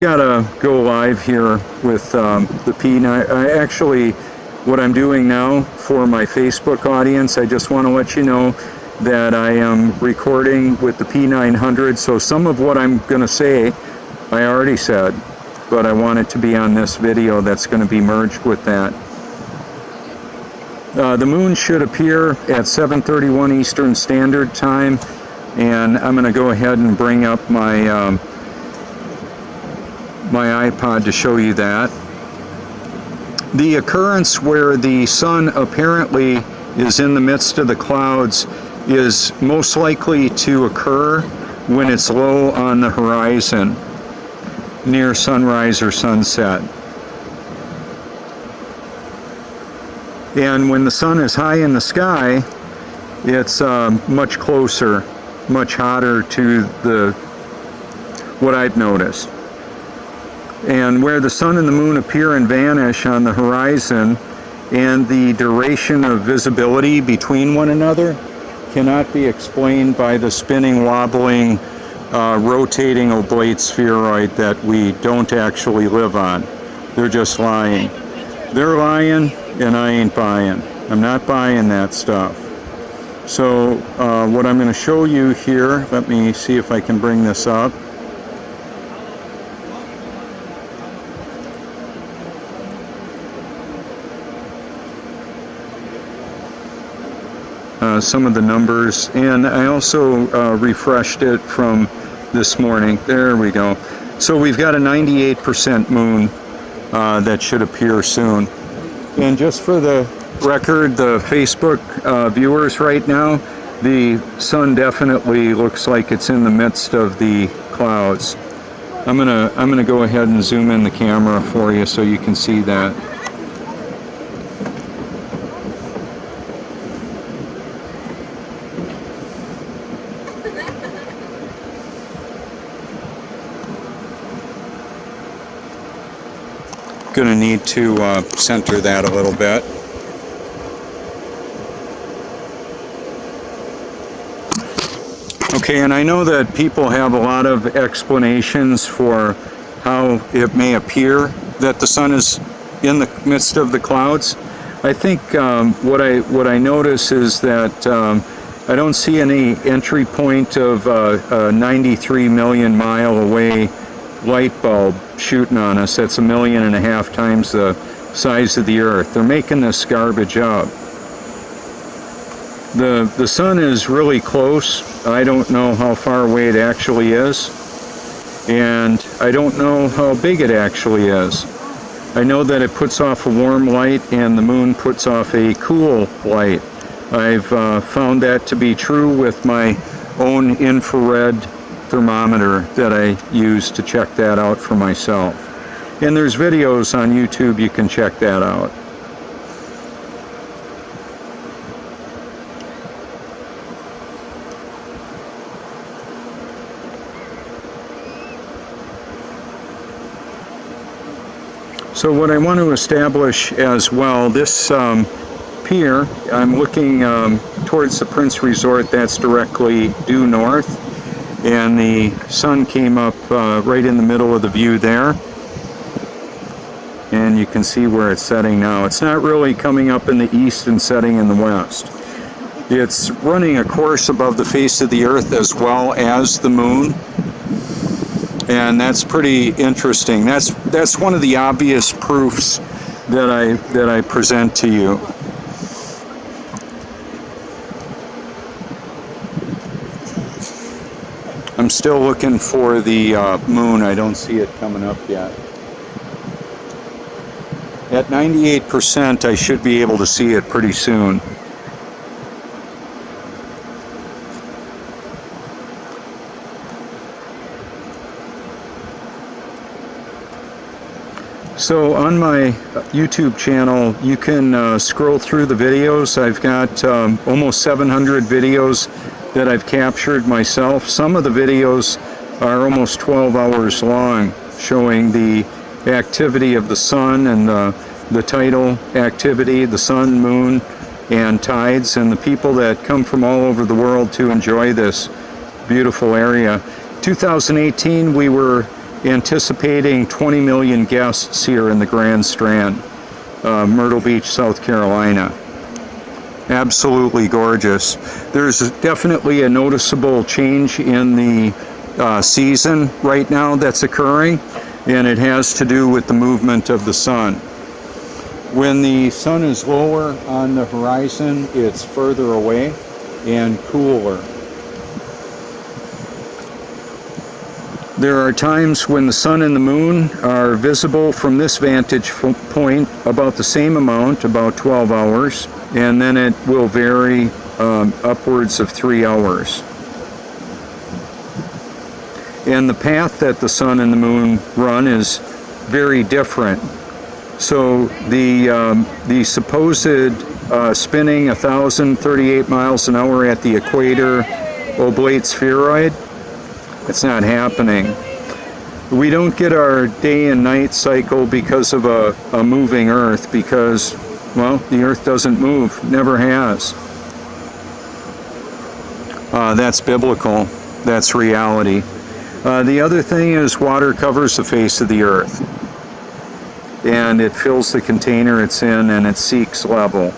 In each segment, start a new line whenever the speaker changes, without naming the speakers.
Gotta go live here with the P9. Actually, what I'm doing now for my Facebook audience, I just want to let you know that I am recording with the P900. So some of what I'm going to say, I already said, but I want it to be on this video that's going to be merged with that. The moon should appear at 7:31 Eastern Standard Time, and I'm going to go ahead and bring up my my iPod to show you that. The occurrence where the sun apparently is in the midst of the clouds is most likely to occur when it's low on the horizon, near sunrise or sunset. And when the sun is high in the sky, it's much closer, much hotter to what I've noticed. And where the sun and the moon appear and vanish on the horizon, and the duration of visibility between one another cannot be explained by the spinning, wobbling, rotating oblate spheroid that we don't actually live on. They're just lying. They're lying, and I ain't buying. I'm not buying that stuff. So what I'm going to show you here, let me see if I can bring this up. Some of the numbers, and I also refreshed it from this morning. There we go. So we've got a 98% moon that should appear soon. And just for the record, the Facebook viewers right now, the sun definitely looks like it's in the midst of the clouds. I'm gonna go ahead and zoom in the camera for you so you can see that. Going to need to center that a little bit. Okay, and I know that people have a lot of explanations for how it may appear that the sun is in the midst of the clouds. I think what I notice is that I don't see any entry point of a 93 million mile away light bulb shooting on us. That's 1.5 million times the size of the Earth. They're making this garbage up. The sun is really close. I don't know how far away it actually is, and I don't know how big it actually is. I know that it puts off a warm light and the moon puts off a cool light. I've found that to be true with my own infrared thermometer that I use to check that out for myself. And there's videos on YouTube, you can check that out. So what I want to establish as well, this pier, I'm looking towards the Prince Resort, that's directly due north. And the sun came up right in the middle of the view there. And you can see where it's setting now. It's not really coming up in the east and setting in the west. It's running a course above the face of the Earth as well as the moon. And that's pretty interesting. That's one of the obvious proofs that I present to you. I'm still looking for the moon. I don't see it coming up yet. At 98%, I should be able to see it pretty soon. So on my YouTube channel, you can scroll through the videos. I've got almost 700 videos that I've captured myself. Some of the videos are almost 12 hours long, showing the activity of the sun and the tidal activity, the sun, moon, and tides, and the people that come from all over the world to enjoy this beautiful area. 2018, we were anticipating 20 million guests here in the Grand Strand, Myrtle Beach, South Carolina. Absolutely gorgeous. There's definitely a noticeable change in the season right now that's occurring, and it has to do with the movement of the sun. When the sun is lower on the horizon, it's further away and cooler. There are times when the sun and the moon are visible from this vantage point about the same amount, about 12 hours, and then it will vary upwards of 3 hours. And the path that the sun and the moon run is very different. So the supposed spinning 1,038 miles an hour at the equator oblate spheroid, it's not happening. We don't get our day and night cycle because of a moving Earth, because, well, the Earth doesn't move, never has. That's biblical, that's reality. The other thing is water covers the face of the Earth, and it fills the container it's in, and it seeks level.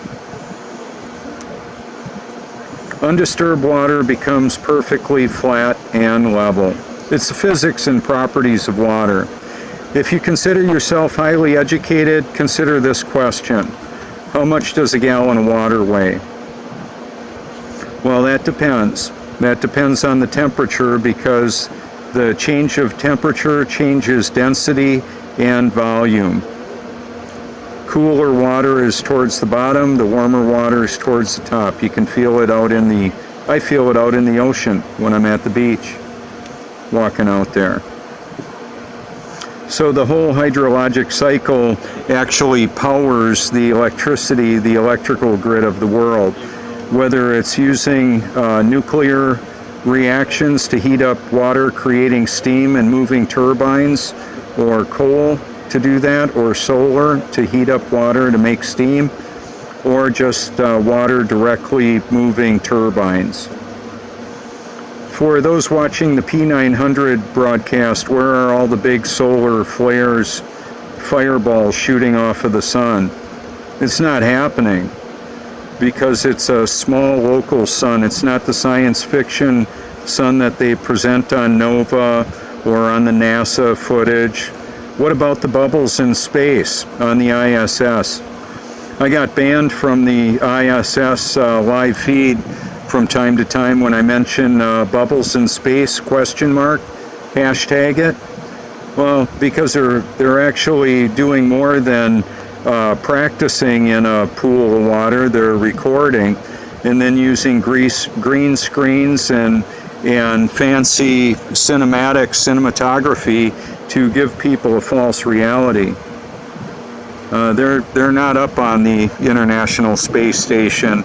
Undisturbed water becomes perfectly flat and level. It's the physics and properties of water. If you consider yourself highly educated, consider this question. How much does a gallon of water weigh? Well, that depends. That depends on the temperature, because the change of temperature changes density and volume. Cooler water is towards the bottom, the warmer water is towards the top. You can feel it out in the, I feel it out in the ocean when I'm at the beach, walking out there. So the whole hydrologic cycle actually powers the electricity, the electrical grid of the world. Whether it's using nuclear reactions to heat up water, creating steam and moving turbines, or coal to do that, or solar to heat up water to make steam, or just water directly moving turbines. For those watching the P900 broadcast, where are all the big solar flares, fireballs shooting off of the sun? It's not happening, because it's a small local sun. It's not the science fiction sun that they present on NOVA or on the NASA footage. What about the bubbles in space on the ISS? I got banned from the ISS live feed from time to time when I mention bubbles in space, hashtag it. Well, because they're actually doing more than practicing in a pool of water. They're recording and then using green screens and fancy cinematography to give people a false reality. They're not up on the International Space Station.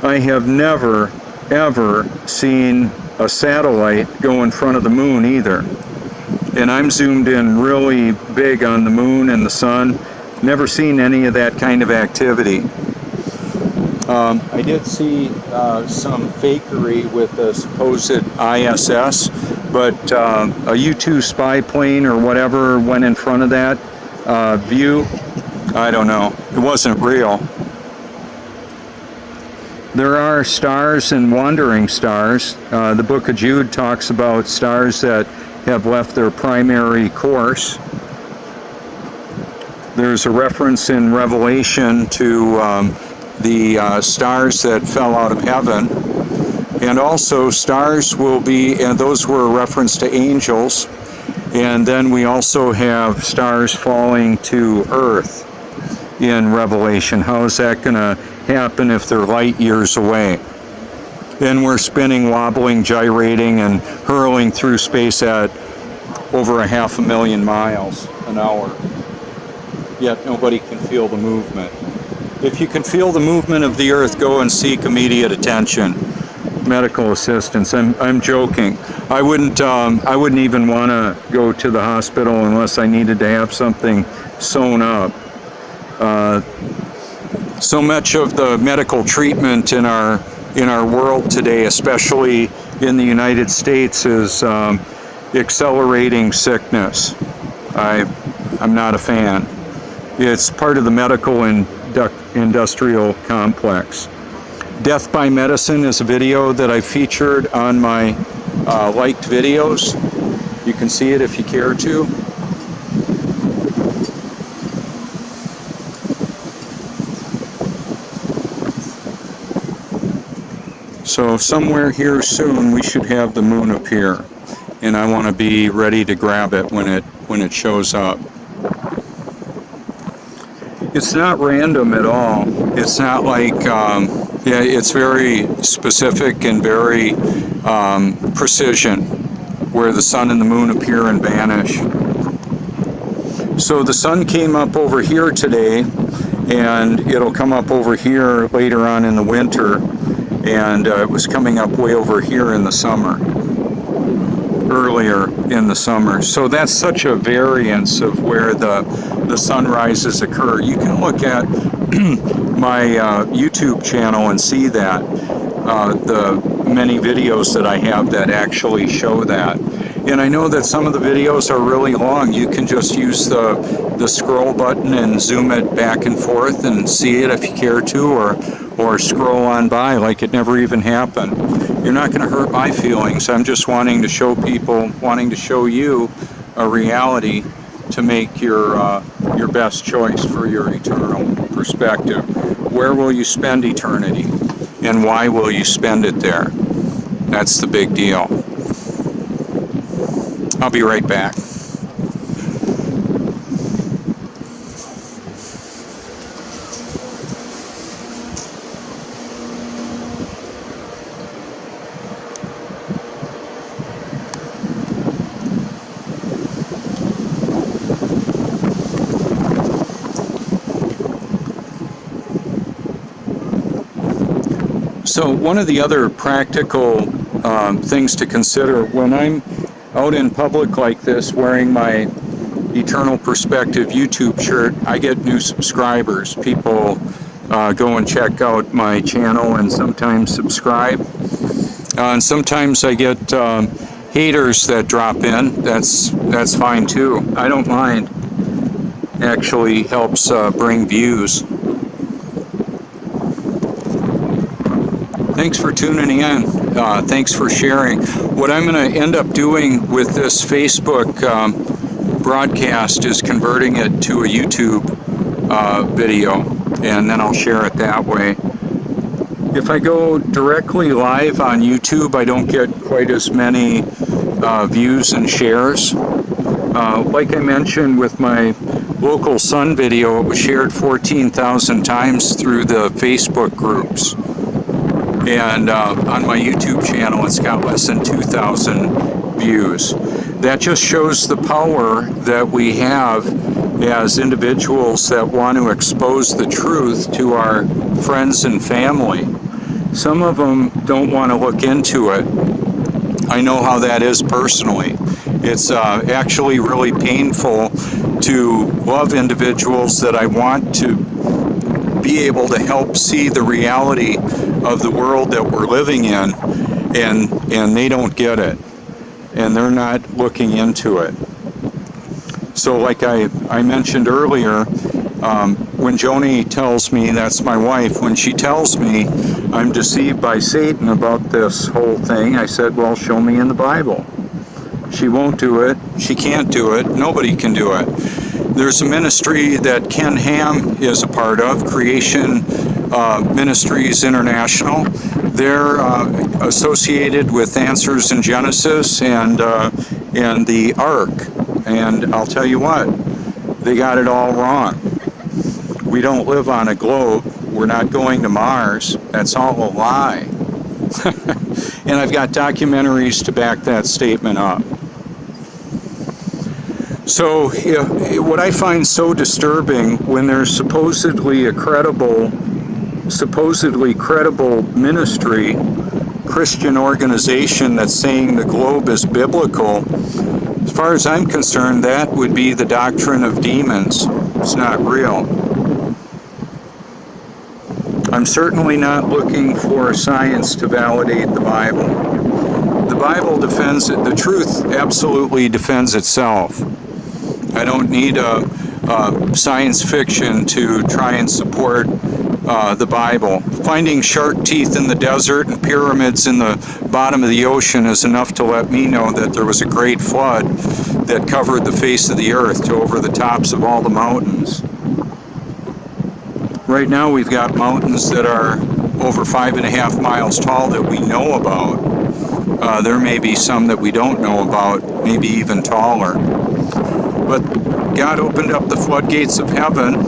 I have never, ever seen a satellite go in front of the moon either. And I'm zoomed in really big on the moon and the sun. Never seen any of that kind of activity. I did see some fakery with the supposed ISS, but a U-2 spy plane or whatever went in front of that view. I don't know. It wasn't real. There are stars and wandering stars. The Book of Jude talks about stars that have left their primary course. There's a reference in Revelation to the stars that fell out of heaven. And also stars will be, and those were a reference to angels. And then we also have stars falling to earth in Revelation. How is that going to happen if they're light years away? Then we're spinning, wobbling, gyrating, and hurling through space at over 500,000 miles an hour. Yet nobody can feel the movement. If you can feel the movement of the earth, go and seek immediate attention. Medical assistance. I'm joking. I wouldn't even want to go to the hospital unless I needed to have something sewn up. So much of the medical treatment in our world today, especially in the United States, is accelerating sickness. I'm not a fan. It's part of the medical and industrial complex. Death by Medicine is a video that I featured on my liked videos. You can see it if you care to. So somewhere here soon we should have the moon appear, and I want to be ready to grab it when it shows up. It's not random at all. It's not like yeah, it's very specific and very precision, where the sun and the moon appear and vanish. So the sun came up over here today, and it'll come up over here later on in the winter, and it was coming up way over here in the summer, earlier in the summer. So that's such a variance of where the sunrises occur. You can look at my YouTube channel and see that, the many videos that I have that actually show that. And I know that some of the videos are really long. You can just use the scroll button and zoom it back and forth and see it if you care to, or scroll on by like it never even happened. You're not going to hurt my feelings. I'm just wanting to show people, wanting to show you a reality to make your best choice for your eternal perspective. Where will you spend eternity, and why will you spend it there? That's the big deal. I'll be right back. So one of the other practical things to consider when I'm out in public like this wearing my Eternal Perspective YouTube shirt, I get new subscribers. People go and check out my channel and sometimes subscribe. And sometimes I get haters that drop in. That's fine too. I don't mind. Actually helps bring views. Thanks for tuning in. Thanks for sharing. What I'm going to end up doing with this Facebook broadcast is converting it to a YouTube video, and then I'll share it that way. If I go directly live on YouTube, I don't get quite as many views and shares. Like I mentioned with my local sun video, it was shared 14,000 times through the Facebook groups. And on my YouTube channel, it's got less than 2,000 views. That just shows the power that we have as individuals that want to expose the truth to our friends and family. Some of them don't want to look into it. I know how that is personally. It's actually really painful to love individuals that I want to be able to help see the reality of the world that we're living in, and they don't get it, and they're not looking into it. So like I mentioned earlier, when Joni tells me, that's my wife, when she tells me I'm deceived by Satan about this whole thing, I said, well, show me in the Bible. She won't do it. She can't do it. Nobody can do it. There's a ministry that Ken Ham is a part of, Creation Ministries International. They're associated with Answers in Genesis and the Ark. And I'll tell you what, they got it all wrong. We don't live on a globe. We're not going to Mars. That's all a lie. And I've got documentaries to back that statement up. So what I find so disturbing when there's supposedly credible ministry, Christian organization that's saying the globe is biblical, as far as I'm concerned, that would be the doctrine of demons. It's not real. I'm certainly not looking for science to validate the Bible. The Bible defends it. The truth absolutely defends itself. I don't need science fiction to try and support the Bible. Finding shark teeth in the desert and pyramids in the bottom of the ocean is enough to let me know that there was a great flood that covered the face of the earth to over the tops of all the mountains. Right now we've got mountains that are over 5.5 miles tall that we know about. There may be some that we don't know about, maybe even taller. But God opened up the floodgates of heaven.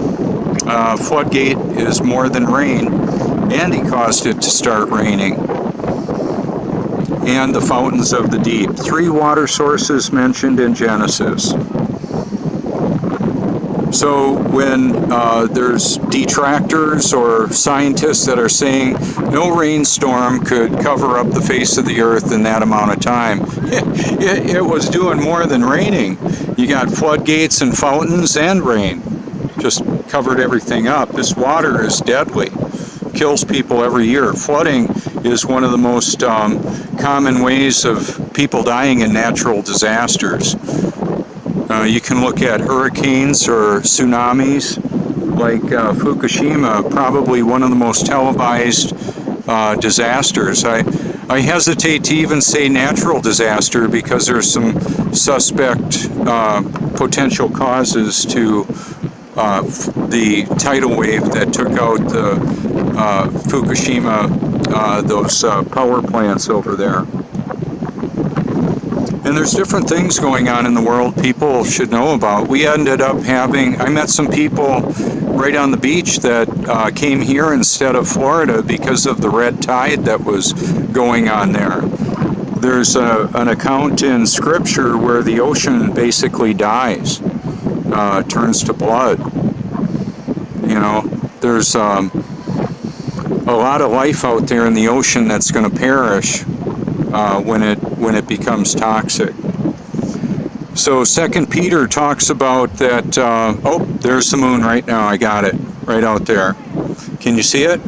Floodgate is more than rain, and He caused it to start raining. And the fountains of the deep. 3 water sources mentioned in Genesis. So when there's detractors or scientists that are saying no rainstorm could cover up the face of the earth in that amount of time, it was doing more than raining. You got floodgates and fountains and rain. Just covered everything up. This water is deadly. Kills people every year. Flooding is one of the most common ways of people dying in natural disasters. You can look at hurricanes or tsunamis, like Fukushima, probably one of the most televised disasters. I hesitate to even say natural disaster because there's some suspect potential causes to the tidal wave that took out the Fukushima, those power plants over there. And there's different things going on in the world people should know about. We ended up I met some people right on the beach that came here instead of Florida because of the red tide that was going on there. There's an account in Scripture where the ocean basically dies, turns to blood. You know, there's a lot of life out there in the ocean that's going to perish when it becomes toxic. So 2 Peter talks about that. Oh, there's the moon right now. I got it right out there. Can you see it?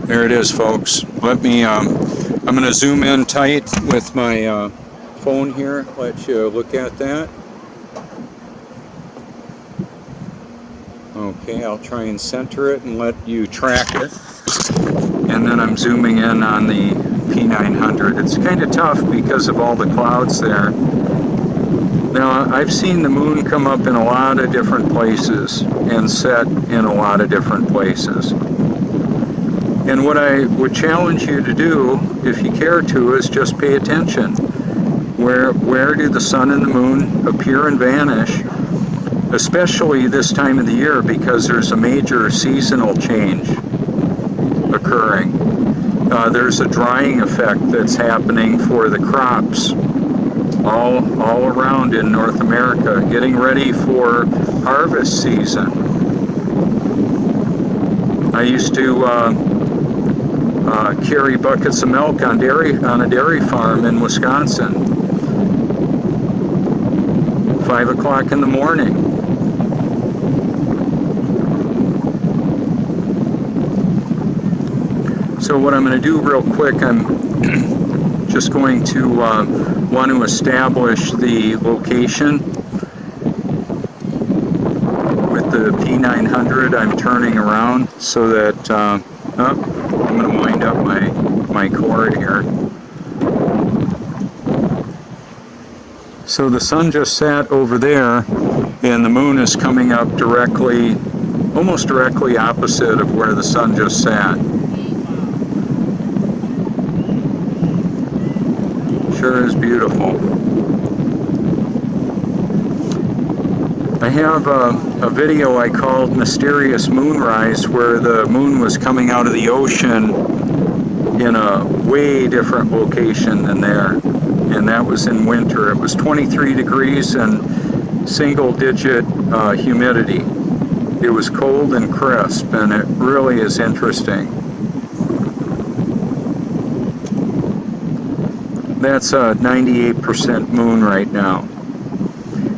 There it is, folks. Let me. I'm going to zoom in tight with my phone here. Let you look at that. Okay, I'll try and center it and let you track it. And then I'm zooming in on the P900. It's kind of tough because of all the clouds there. Now, I've seen the moon come up in a lot of different places and set in a lot of different places. And what I would challenge you to do, if you care to, is just pay attention. Where do the sun and the moon appear and vanish? Especially this time of the year, because there's a major seasonal change occurring. There's a drying effect that's happening for the crops all around in North America, getting ready for harvest season. I used to carry buckets of milk on a dairy farm in Wisconsin. 5 o'clock in the morning. So what I'm going to do real quick, I'm just going to want to establish the location. With the P900, I'm turning around so that I'm going to wind up my cord here. So the sun just sat over there, and the moon is coming up directly, almost directly opposite of where the sun just sat. Sure is beautiful. I have a video I called Mysterious Moonrise, where the moon was coming out of the ocean in a way different location than there. And that was in winter. It was 23 degrees and single-digit humidity. It was cold and crisp, and it really is interesting. That's a 98% moon right now.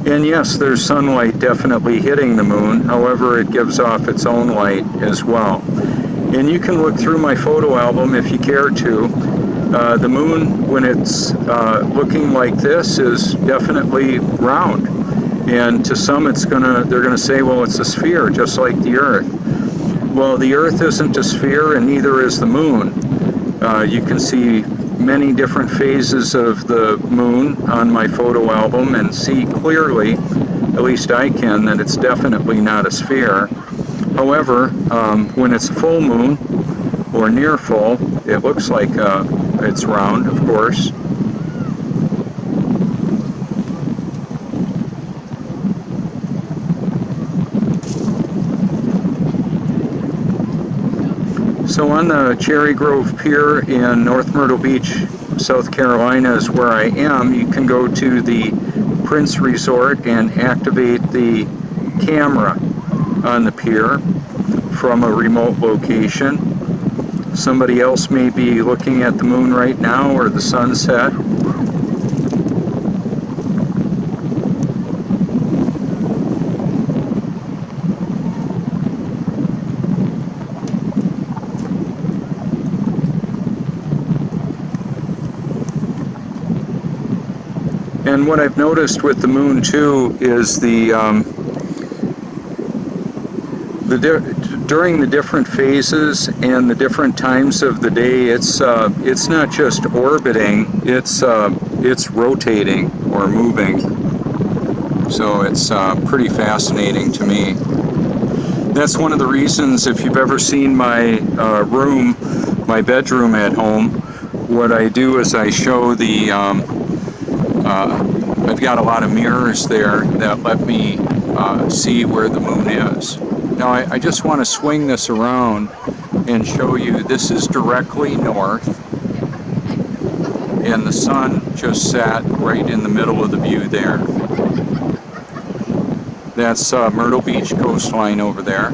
And yes, there's sunlight definitely hitting the moon. However, it gives off its own light as well. And you can look through my photo album if you care to. The moon, when it's looking like this, is definitely round. And to some, they're gonna say, well, it's a sphere, just like the Earth. Well, the Earth isn't a sphere, and neither is the moon. You can see many different phases of the moon on my photo album and see clearly, at least I can, that it's definitely not a sphere. However, when it's full moon or near full, it looks like it's round, of course. So on the Cherry Grove Pier in North Myrtle Beach, South Carolina is where I am. You can go to the Prince Resort and activate the camera on the pier from a remote location. Somebody else may be looking at the moon right now or the sunset. And what I've noticed with the moon too is during the different phases and the different times of the day, it's not just orbiting, it's rotating or moving. So it's pretty fascinating to me. That's one of the reasons, if you've ever seen my room, my bedroom at home, what I do is I show the I've got a lot of mirrors there that let me see where the moon is. Now I just want to swing this around and show you this is directly north, and the sun just sat right in the middle of the view there. That's Myrtle Beach coastline over there.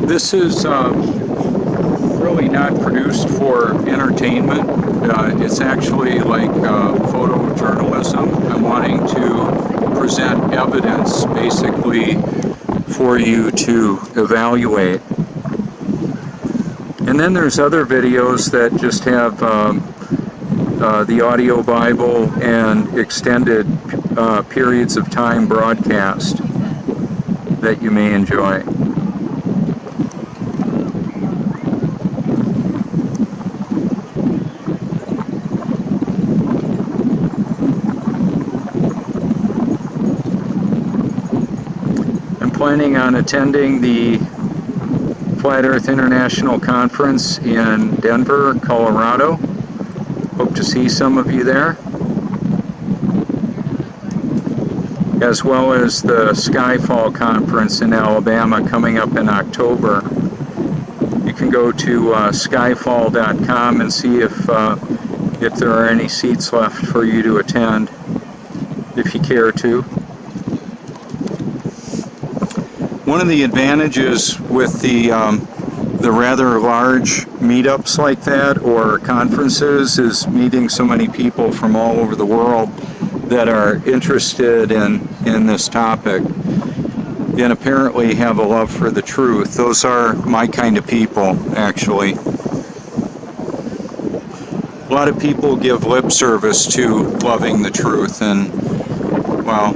This is really not produced for entertainment. It's actually like photojournalism. I'm wanting to present evidence basically for you to evaluate. And then there's other videos that just have the audio Bible and extended periods of time broadcast that you may enjoy. Planning on attending the Flat Earth International Conference in Denver, Colorado. Hope to see some of you there. As well as the Skyfall Conference in Alabama coming up in October. You can go to skyfall.com and see if there are any seats left for you to attend, if you care to. One of the advantages with the rather large meetups like that or conferences is meeting so many people from all over the world that are interested in this topic and apparently have a love for the truth. Those are my kind of people, actually. A lot of people give lip service to loving the truth, and, well,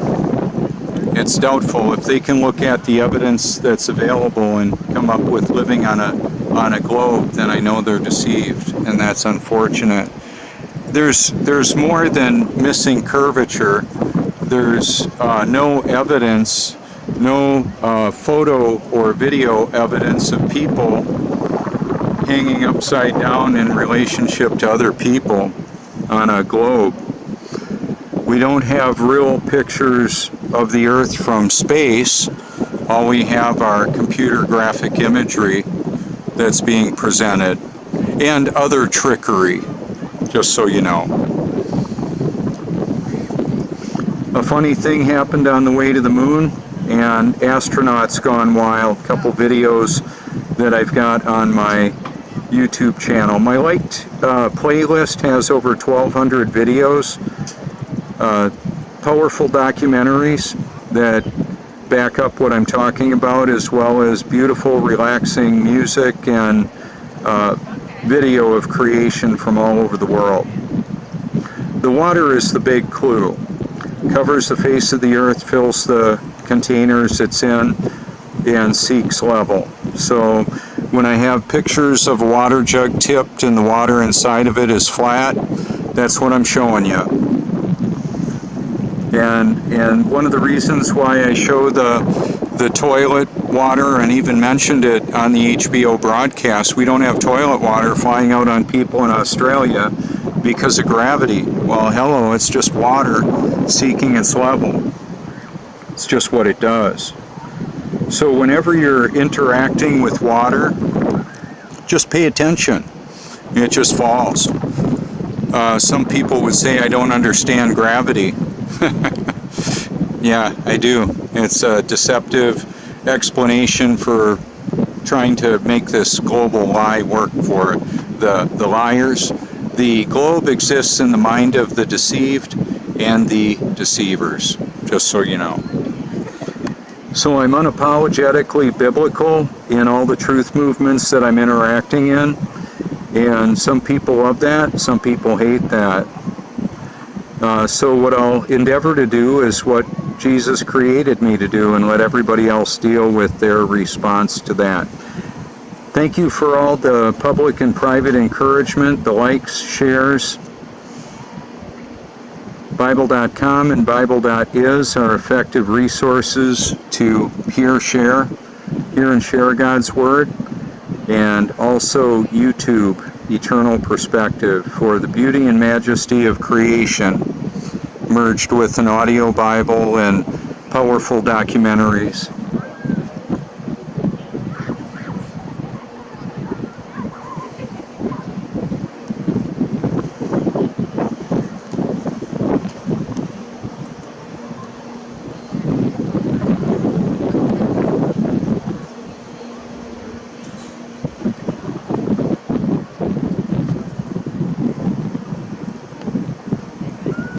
it's doubtful. If they can look at the evidence that's available and come up with living on a globe, then I know they're deceived, and that's unfortunate. There's more than missing curvature. There's no evidence, no photo or video evidence of people hanging upside down in relationship to other people on a globe. We don't have real pictures of the Earth from space. All we have are computer graphic imagery that's being presented and other trickery, just so you know. A funny thing happened on the way to the moon, and astronauts gone wild. A couple videos that I've got on my YouTube channel. My liked playlist has over 1,200 videos. Powerful documentaries that back up what I'm talking about, as well as beautiful, relaxing music and video of creation from all over the world. The water is the big clue. Covers the face of the earth, fills the containers it's in, and seeks level. So when I have pictures of a water jug tipped and the water inside of it is flat, that's what I'm showing you. And one of the reasons why I show the toilet water and even mentioned it on the HBO broadcast, we don't have toilet water flying out on people in Australia because of gravity. Well, hello, it's just water seeking its level. It's just what it does. So whenever you're interacting with water, just pay attention. It just falls. Some people would say, I don't understand gravity. Yeah, I do. It's a deceptive explanation for trying to make this global lie work for the liars. The globe exists in the mind of the deceived and the deceivers, just so you know. So I'm unapologetically biblical in all the truth movements that I'm interacting in, and some people love that, some people hate that. So what I'll endeavor to do is what Jesus created me to do, and let everybody else deal with their response to that. Thank you for all the public and private encouragement, the likes, shares. Bible.com and Bible.is are effective resources to hear and share God's Word, and also YouTube, Eternal Perspective, for the beauty and majesty of creation, merged with an audio Bible and powerful documentaries.